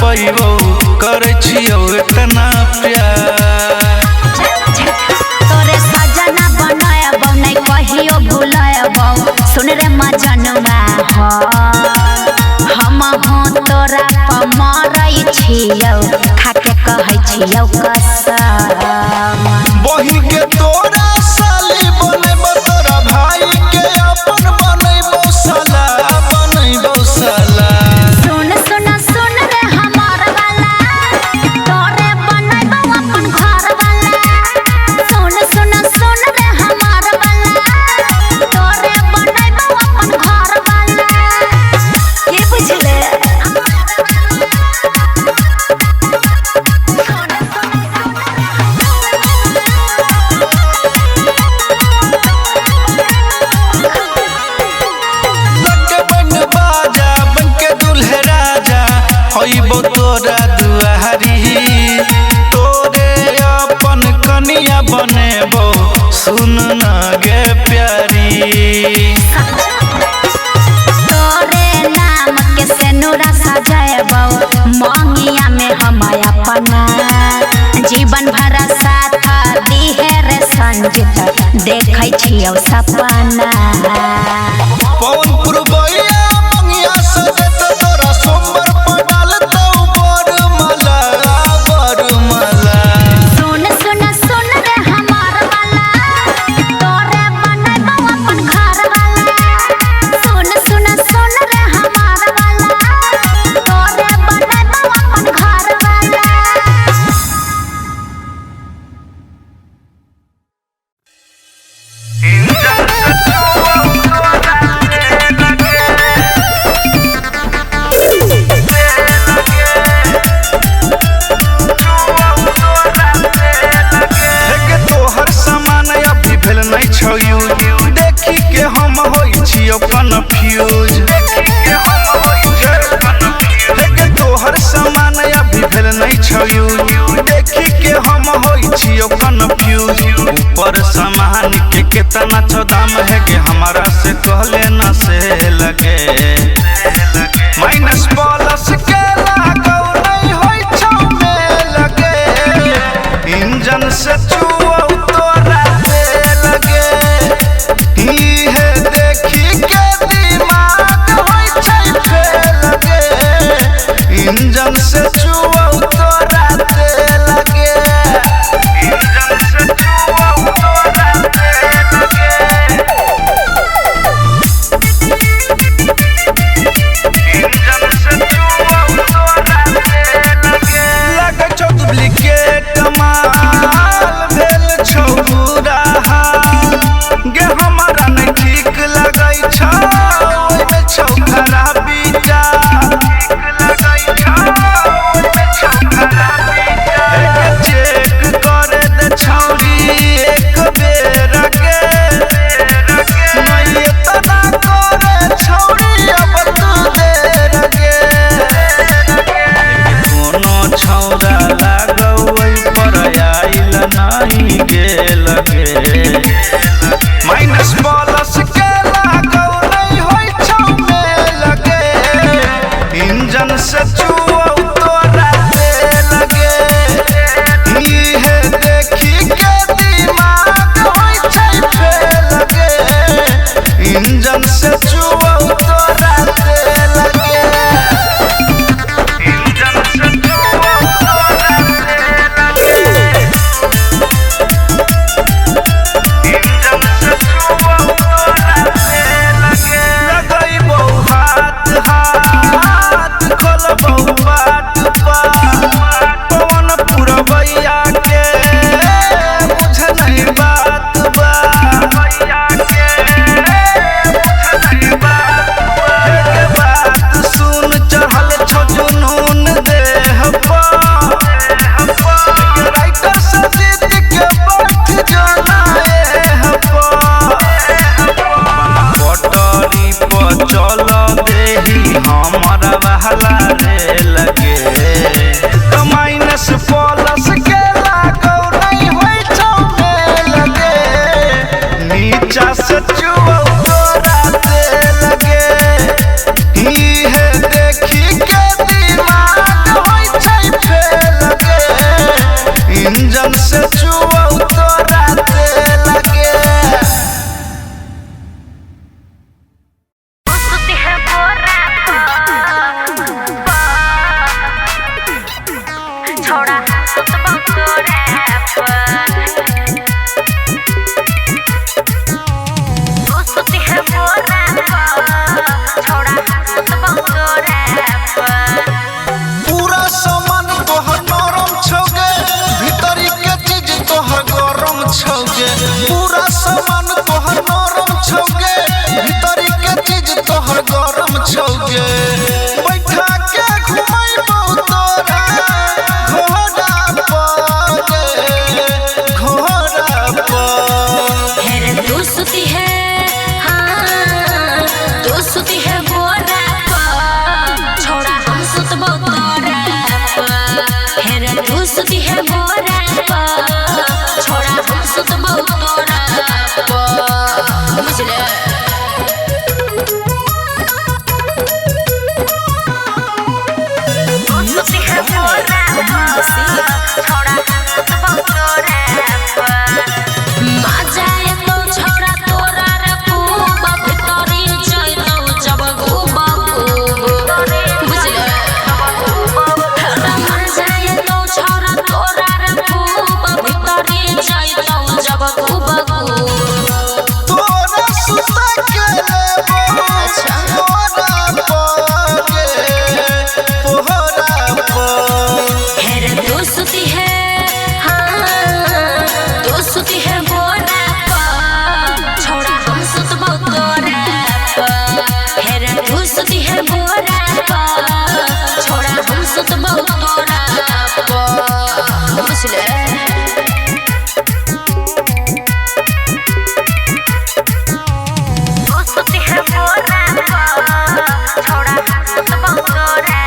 पैबो करे छियो इतना प्यार तोरे सजना बनायबो नहीं कहियो भूलयबो सुन रे मजनुआ हो हम हो तोरा पर मरई छियो खाके कहै छियो कसम बहिन के तोरा साली बनेबो तोरा भाई के अपन बनेबो साला बनेबो साला सुन सुन सुन रे हमार वाला तोरे बनैबो अपन घर वाला सुन सुन सुन रे हमार वाला तोरे बनैबो अपन घर वाला के बुझले होइबो तोरा दुआरी तोरे अपन कनिया बनेबो सुन ना गे प्यारी तोरे नाम के सेनुरा सजाएबो मंगिया में हम अपना जीवन भर साथ दिहे रे संजित देखै छियौ सपना पवन पुरबैया मंगिया सजत तोरा सोमवार पडाल तो बरमला सुन सुन सुन रे हमार वाला तोरे बनैबो अपन घर वाला सुन सुन सुन रे हमार वाला तोरे बनैबो अपन घर वाला देखी के हम होई छियो कन्फ्यूज तोहर सामान अभी भेल नहीं छौ यूज देखी के हम होई छियो कन्फ्यूज ऊपर सामान के कितना छौ दाम है कि हमारा से कहले ना से लगे माइनस प्लस के लागौ नहीं होई छौ में लगे इंजन से चुओ तोरा से लगे है देखी के दिमाग होई छै फेल लगे इंजन से चुओ तोरा से लगे इंजन से चुओ तोरा से लगे इंजन से चुओ तोरा से लगे लगे छौ डुप्लीकेट माल भेल छौ बुरा गे हमारा नहीं ठीक लगै छौ ओइमे छौ खराबी टा ठीक लगै छौ ओइमे छोड़ा सुतबो तोरे तू सुती है मोरा छोड़ा सुतबो तोरे पूरा सामान तोहर नरम छौगे भीतरी के चीज तोहर गरम छौगे पूरा सामान तोहर नरम छौगे भीतरी के चीज तोहर गरम छौगे बैठा के घुमाइबौ तोरा घोड़ा पर हेरे तू सुती है हाँ तू सुती है मोरा छोड़ा हम सुतबो तोरे हेरे तू सुती है मोरा छोड़ा हम सुतबो तोरा बुझले तू सुती है मोरा छोड़ा हम सुतबो तोरे मजाए तो छोड़ा तोरा रे खूब भीतरी जाइतो जब खूब बुझले मजाए तो छोड़ा तोरा रे खूब भीतरी जाइतो जब खूब तोरा सुता के लेबो मोरा पोहरा पर हेरे तू सुती है हाँ तू सुती है मोरा छोड़ा हम सुतबो तोरे हेरे तू सुती है मोरा छोड़ा हम सुतबो तोरा बुझले तू सुती है मोरा छोड़ा हम सुतबो तोरे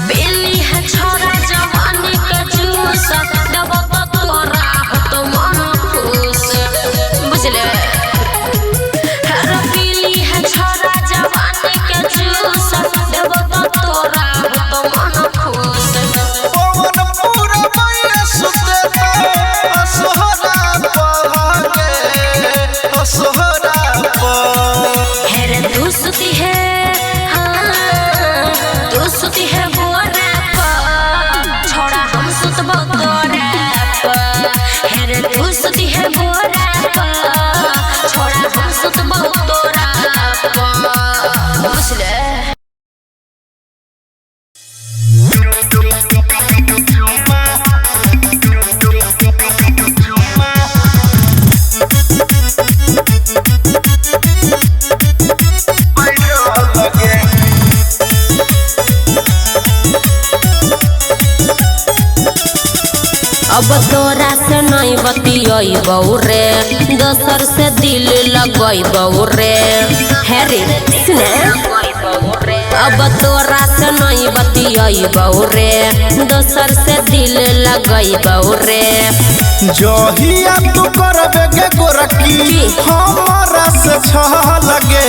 बेली है छोरा जवानी के जूस दबो तो तोरा हो तो मन खुश बुझले हर बेली है छोरा जवानी के जूस दबो तो तोरा हो तो मन खुश पवन पूरा मैया सुते असोहरा पर हेरे तू सुती है हाँ तू सुती है मोरा छोड़ा हम सुतबो तोरे हेरे तू सुती है मोरा छोड़ा हम सुतबो तोरा बुझले अब तोरा से नहीं बतियबौ रे दोसर से दिल लगैबौ रे हेरे सुने अब तोरा से नहीं बतियबौ रे दोसर से दिल लगैबौ रे जहिया तू करबे के गोरकी हमरा से छह लगे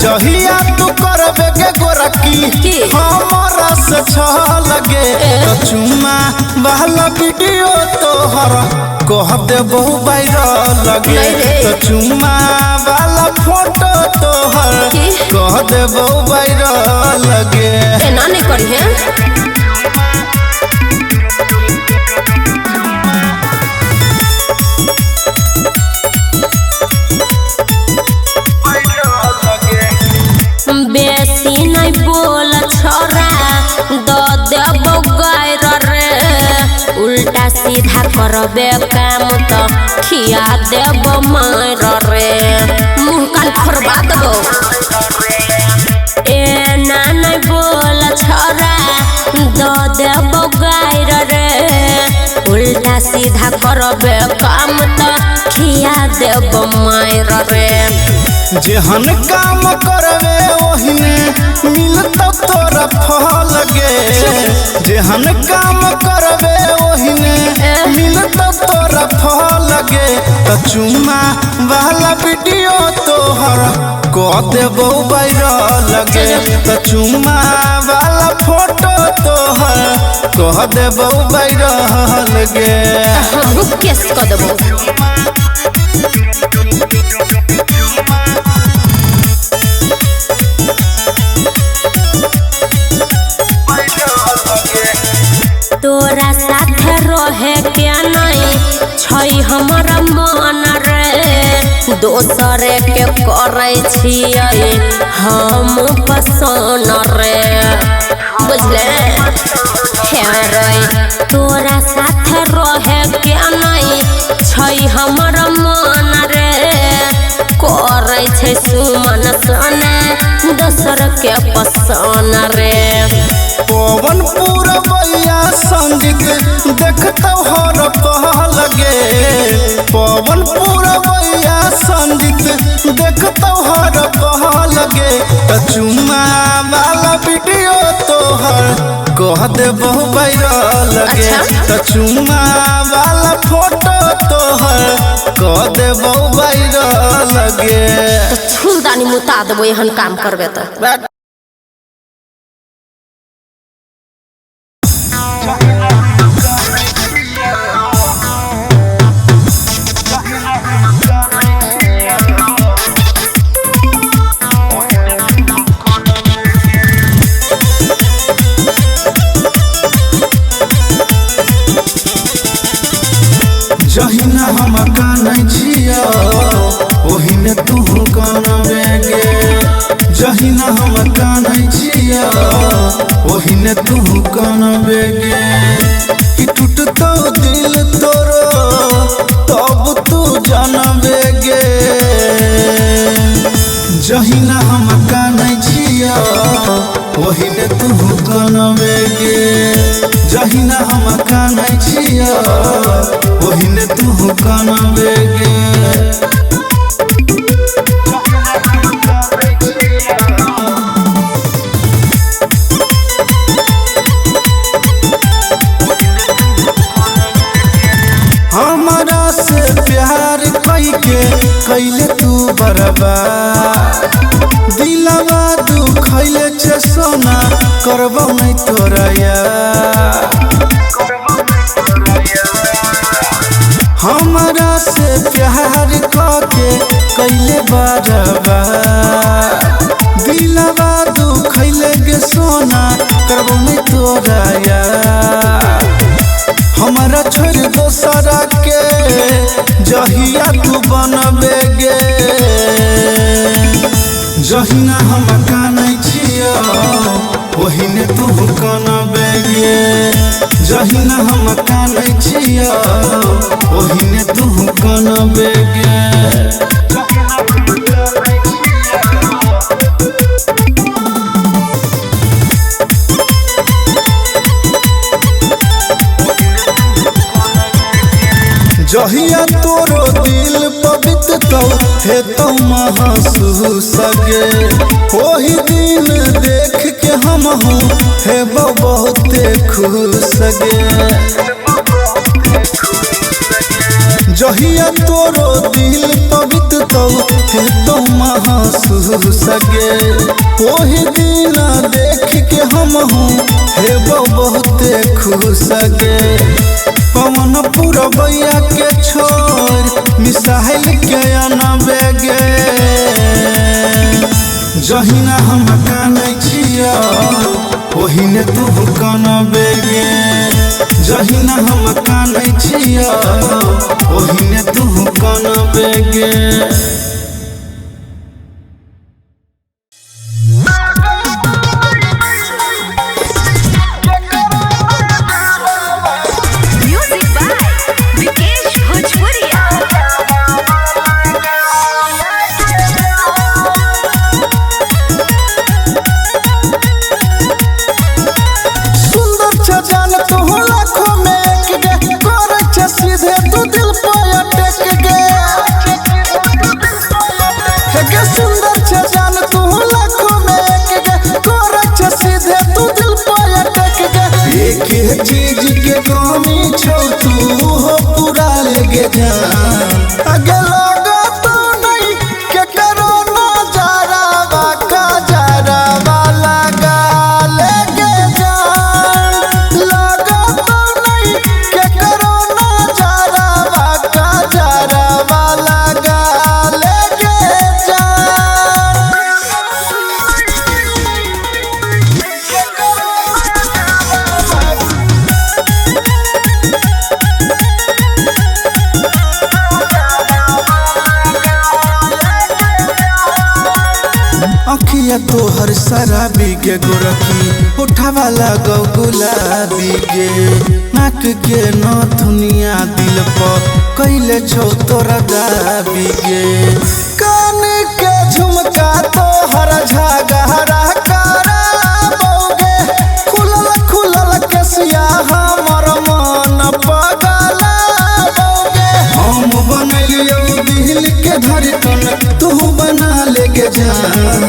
जहिया तू करबे के गोरकी हमरा से छह लगे तो चुम्मा वाला वीडियो तोहर कह देबो वायरल लगे तो चुम्मा वाला फोटो तोहर कह देबो वायरल लगे एना नहीं करी है बेसी नहीं बोल छोरा दो देबो गायर रे उल्टा सीधा करबे काम तो खिया देबो मायर रे मुँह कान फोड़बा देबो एना नहीं बोल छोरा दो देबो गायर रे उल्टा सीधा करबे काम तो खिया देबो मायर रे जेहन काम करबे ओहिने मिलत तोरा फल गे जेहन काम करबे ओहिने मिलत तोरा फल गे तो चुम्मा वाला वीडियो तोहर कह देबो वायरल गे तो चुम्मा वाला फोटो तोहर कह देबो वायरल गे हम केस कर देबो के नहीं छै हमारा मन रे दोसरे के करे छियै हम पसंद रे बुझले हे तोरा साथ रहे के नहीं छै हमारा मन रे करे छै सुमन सने दोसर के पसंद रे पवन पूरबैया संगीत देखता हर कह लगे पवन पूरबैया संगीत देखता हर कह लगे चुमा वाला वीडियो तोहर कह देबो वायरल लगे चुमा वाला फोटो तोहर कह देबो वायरल लगे छुलदानी मुता देबो एहन काम करबे त जहिना हम कानै छियो ओहिने तू कानबे गे जहिना हम कानै छियो ओहिने तू कानबे गे कि टूटतो दिल तोरो तब तू जानबे गे जहिना हम कानै छियो ओहिने तू कानबे गे जहिना हम कानै छियो ओहिने तू कानबे गे हमरा से प्यार कइके कैले तू बर्बाद दिलवा दुखैले छे सोना करबो नहीं तोरा यार हमरा से प्यार कके कैले बर्बाद दिलवा दुखैले गे सोना करबो नहीं तोरा यार हमरा छोड़ दोसरा के जहिया तू बनबे गे जहिना हम कानै छियो ओहिने तू कानबे गे जहिना हम कानै छियो ओहिने तू कानबे गे जहिया तोरो दिल पवित्र तो हे तो महसूस गे ओही दिन देख के हम हूँ हे बहुते खुश गे जहिया तोरो दिल पवित्र तो हे तो महसूस गे ओही दिन देख के हम हूँ हे बहुते खुश गे पवन पूरबैया के छोड़ मिसाइल के अनबे गे जहिना हम कानै छियो ओहिने तू कानबे गे जहिना हम कानै छियो ओहिने तू कानबे गे सीधे तू दिल पर अटक गए सुंदर छे जान तू लाखों में एक गे कोरे छे सीधे तू दिल पर अटक गए एक चीज के कमी छौ तू हो पूरा लगे जान आगे लगा तो नहीं के करो ना जरा बाका जरा वाला गाले गे जान लगा तो नहीं के करो ना जरा बाका जरा वाला गाले गे जान तोहर शराबी के गोरखी उठावा लगो गुलाबी गे नाक के नथुनिया दिल पर कैले छो तोरा दाबी गे कान के झुमका तोहर झगहरा कराबोगे खुलल खुलल केसिया हमर मन पगलाबोगे हम बनलियो दिल के धड़कन तू बना लेके जान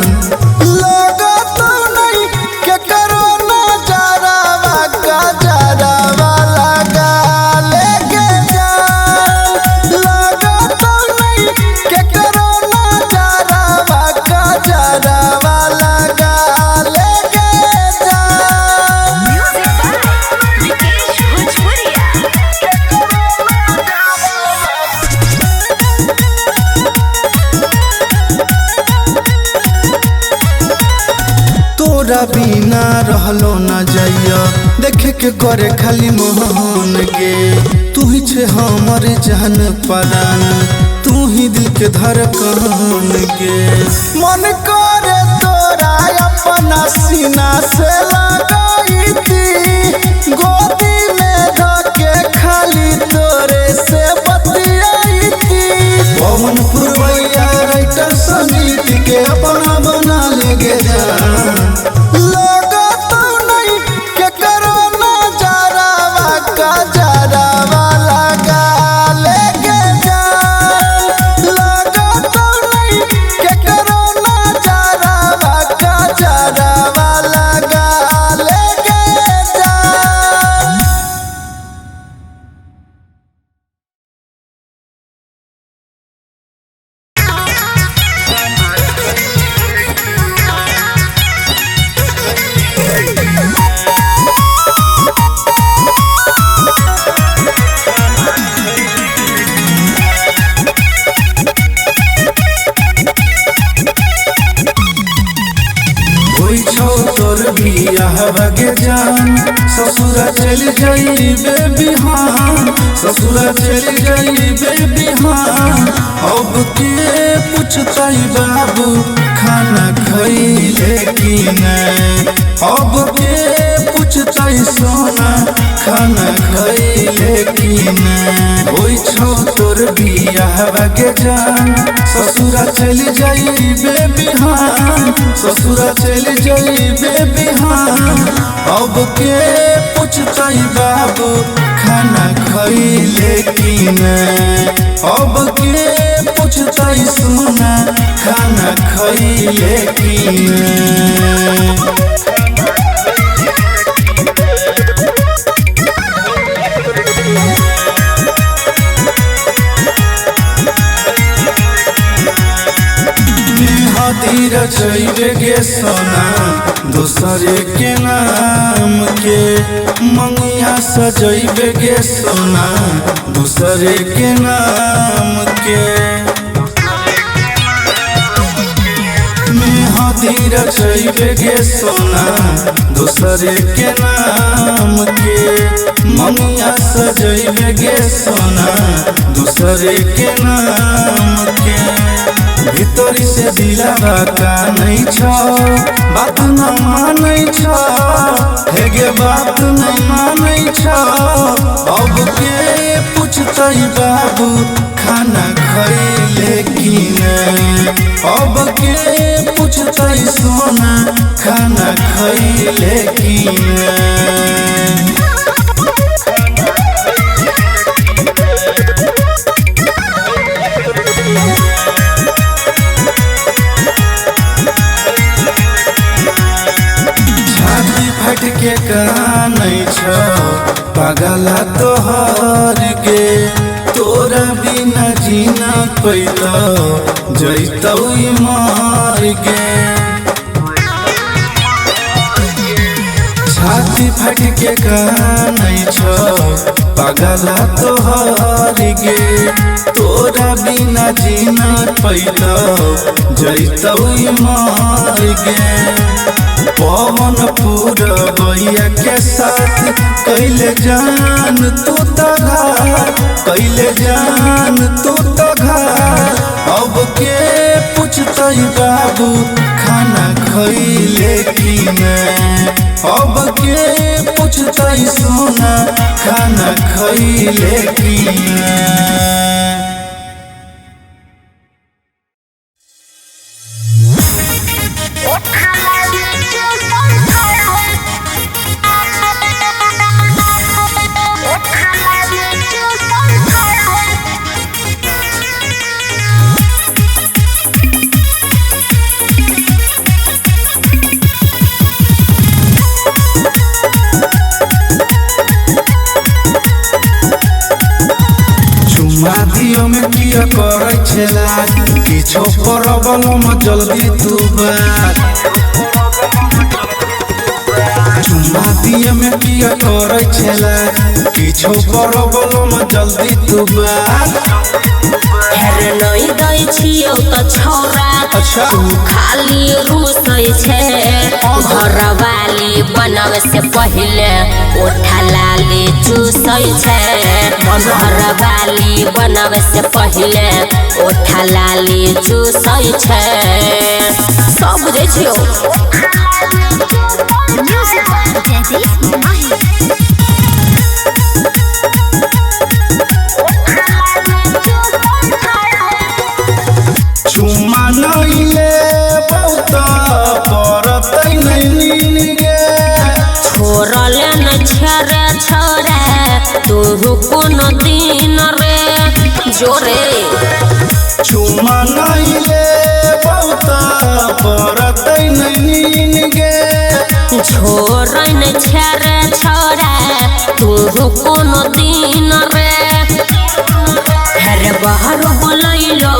लगा तो नहीं के करो ना जरावा का जरावा लगा लेके जान लगा तो नहीं के करो ना जरावा का जरावा लगा लेके जान विकेश भोजपुरिया तोरा बिना रहलो न जाइया देखे के करे खाली मोहन गे तू ही छे हमर जान परान तू ही दिल के धड़कन गे मन करे तोरा अपना सीना से लगाईती गोदी में धके खाली तोरे से बतियाईती पवन पुरवैया राइटर समिति के अपना बना लेगे जान लगा तो नहीं के करो ना जरावा का जरावा लगा लेके जान लगा तो नहीं के करो ना जरावा का जरावा लगा लेके जान होई छौ तोर बियाह बगे जान ससुरा चल जाइबे बिहान ससुरा चल जाइबे बिहान अब के पूछतई बाबू खाना खइले कि नहीं अब के पूछतई सोना खाना खइले कि नहीं होई छौ तोर बियाह बगे जान ससुरा चल जाइबे बिहान ससुरा चल जाइबे बिहान अब के पूछतई बाबू खाना खइले कि नहीं अब के पूछतई सोना खाना खइले कि नहीं हाथी रचैबे गे सोना दूसरे के नाम के मंगिया सजैबे गे सोना दूसरे के नाम के हाथी रचैबे गे सोना दूसरे के नाम के मंगिया सजैबे गे सोना दूसरे के नाम के भीतरी से दिलावा का नहीं छो बात न मानै छो हेगे बात नहीं मानै छो अब के पूछतई बाबू खाना खइले कि नहीं अब के पूछतई सोना खाना खइले कि नहीं फट के कहा नहीं छो पागला तोहर गे तोरा बिना जीना पैतो जैतौ मार गे छाती फट के कहा नहीं छो पागला तोहर गे तोरा बिना जीना पैतो जैतौ मार गे पवन पूरबैया के साथ कैले जान तू तघार कैले जान तू तघार अब के पूछतई बाबू खाना खइले कि ना, अब के पूछतई सोना खाना खइले कि ना। दियो में किया करे छला किछो प्रॉब्लम जल्दी तू बात, चुम्मा दियो में किया करे छला किछो प्रॉब्लम जल्दी तू बात। हेरे नहीं दै छियौ त छौरा अच्छा तू खाली रुसै छे, घरवाली बनावे से पहिले ओठा लाली चूसै छे, घरवाली बनावे से पहिले ओठा लाली चूसै छे, सब बुझै छियौ। चुम्मा नहीं ले बहुत परतै नहीं गे, छोड़ले न छरे छोरे तू कोनो दिन रे जोरे। चुम्मा नहीं ले बहुत परतै नहीं गे, छोड़ न छरे छोरे तू कोनो दिन रे। हेरे बाहर बोलैलो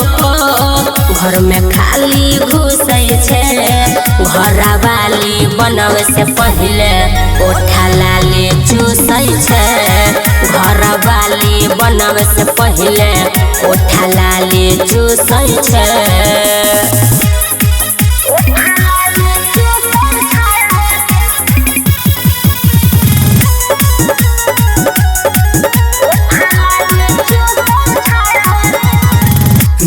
घर में खाली घुसै छे, घरवाली बनावे से पहिले ओठा लाली चूसै छे, घरवाली बनावे से पहिले ओठा लाली चूसै छे।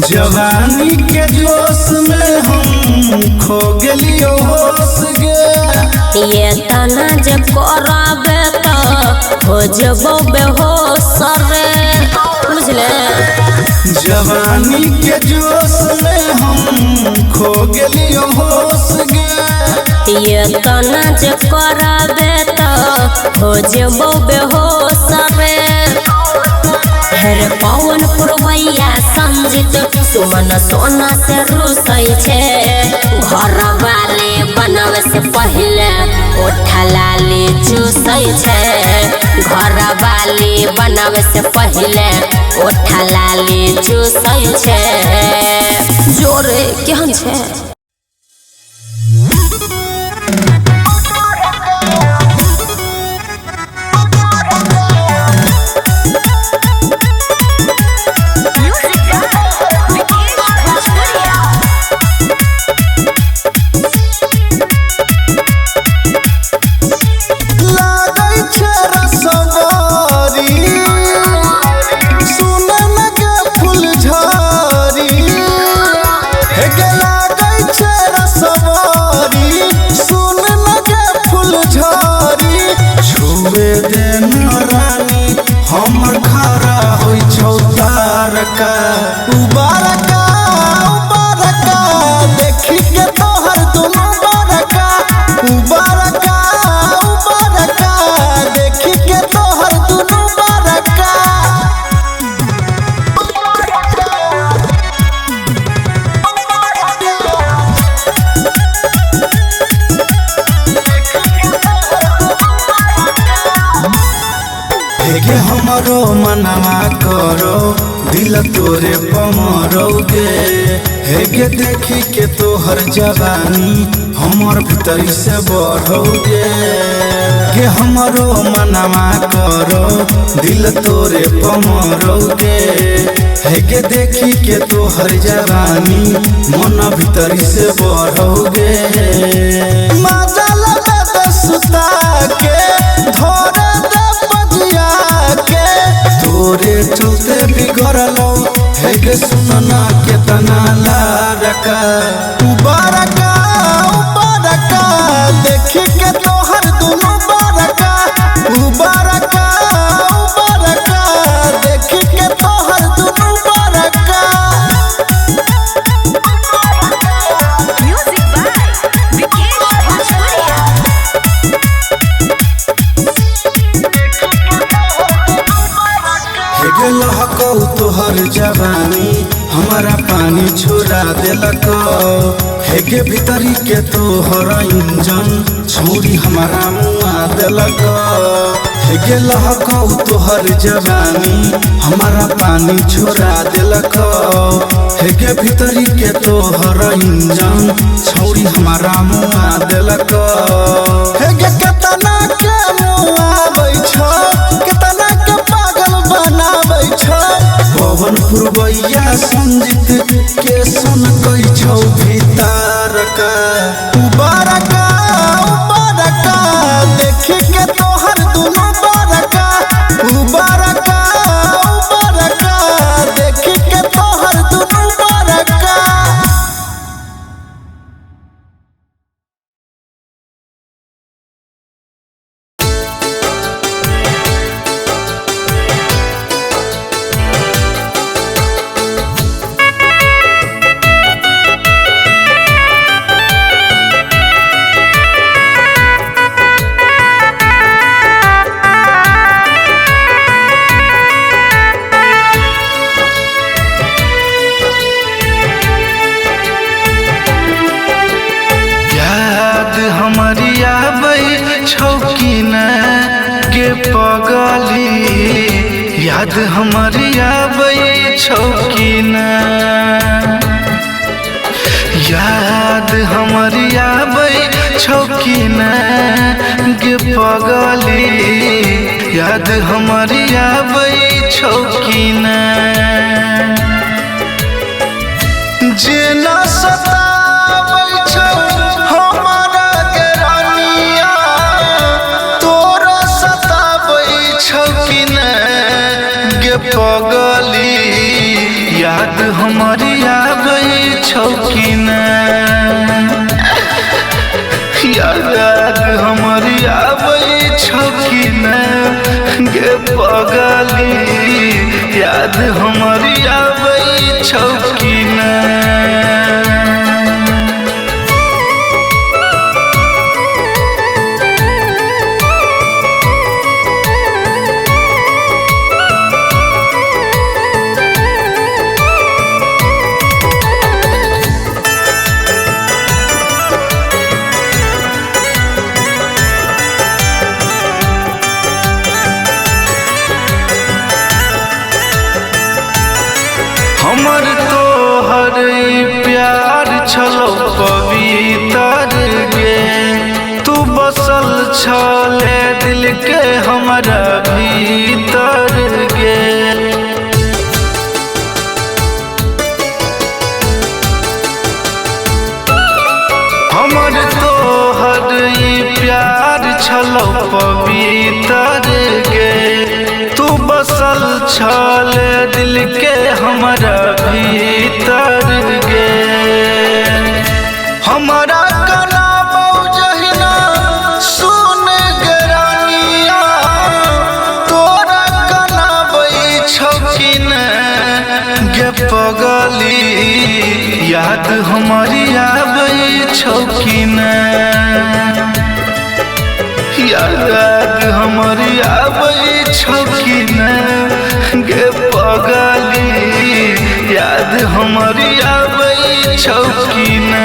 जवानी के जोश में हम खो गेलियो होश गे, ये तना जे कराबे तो हो जबो बेहोश रे, बुझले। जवानी के जोश में हम खो गेलियो होश गे, ये तना जे कराबे तो हो जबो बेहोश रे। हेरे पवन पुरवैया संजित सुमन सोना से रुसै छे, घरवाली बनावे से पहिले ओठा लाली चूसै छे, घरवाली बनावे से पहिले ओठा लाली चूसै छे। जोरे केहन छे। हमर खरा होइ छौ तारका उबारका उबारका, देखी के तोहर दुनू बरका उबारका उबारका, देखी के तोहर दुनू बरका। हेगे हमरो मनवा करो दिल तोरे पमरोगे, हेगे देखी के तोहर जवानी हमर भीतरी से बढ़ोगे, के हमरो मनवा करो दिल तोरे पमरोगे, हेगे देखी के तोहर जवानी मन भीतरी से बढ़ोगे। मजा लगे दे सुता के धोरे दे बजिया के, तोरे चलते बिगड़लो हेगे सुनना केतना लारका लहकौ तोहर जवानी हमारा पानी छोड़ा देलक हेगे भीतरी के तोहर इंजन छोड़ी हमारा मुआ देलक हेगे लहकौ तोहर जवानी हमारा पानी छोड़ा देलक हेगे भीतरी के तोहर इंजन छोड़ी हमारा मुआ देलक हेगे केतना के मुआबै छ केतना के पागल बनाबै छ पवन पुरवैया संजीत के सुन कई छौ भीतर का उबारका उबारका देखी के तोहर दुनो बारका उबारका उबारका देखी के तोहर दुनो बारका। याद हमारी आबै छौ कि ना याद हमारी आबै छौ कि ना गे पगली याद हमारी आबै छौ कि ना जेना सताबै छौ हमारा के रानिया तोरा सताबै छौ कि ना गे पगली याद हमारी आबै छौ कि ना याद हमारी आबै छौ कि ना गे पगली याद हमारी आबै छौ कि ना। हमर तोहर प्यार छलौ पवित्र गे तू बसल छले दिल के हमरा भीतर गे हमर तोहर प्यार छलौ पवित्र गे तू बसल छले दिल के हमरा भीतर गे हमरा कना बौजहिना सुन गे रानिया तोरा कना बै छौ कि ना गे पगली याद हमारी आबै छौ कि ना याद हमारी आबै छौ कि ना गे पगली याद हमारी आबै छौ कि ना।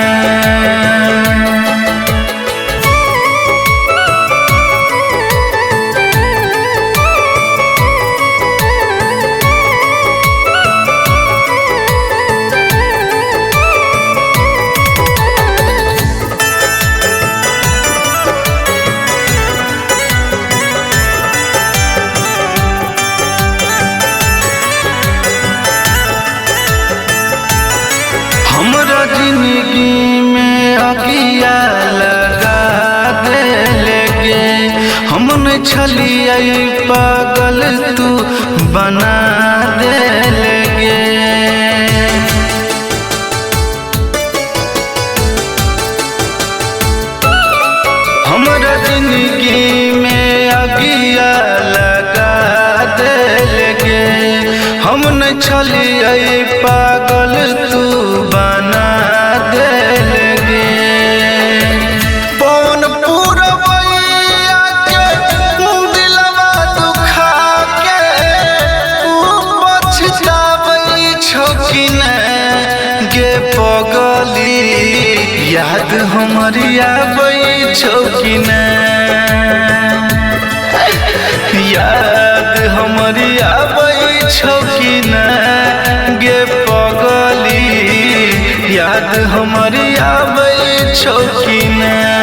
हमरा जिंदगी में अगिया लगा देले गे हम न छलियै पागल तू बना देले गे हमरा जिंदगी में अगिया लगा देले गे हम न छलियै पागल तू बना देले गे पवन पुरवैया के दिलवा दुखा के याद हमारी आबै छौ कि ना याद हमारी आबै छौ कि ना गे पगली याद हमारी आबै छौ कि ना।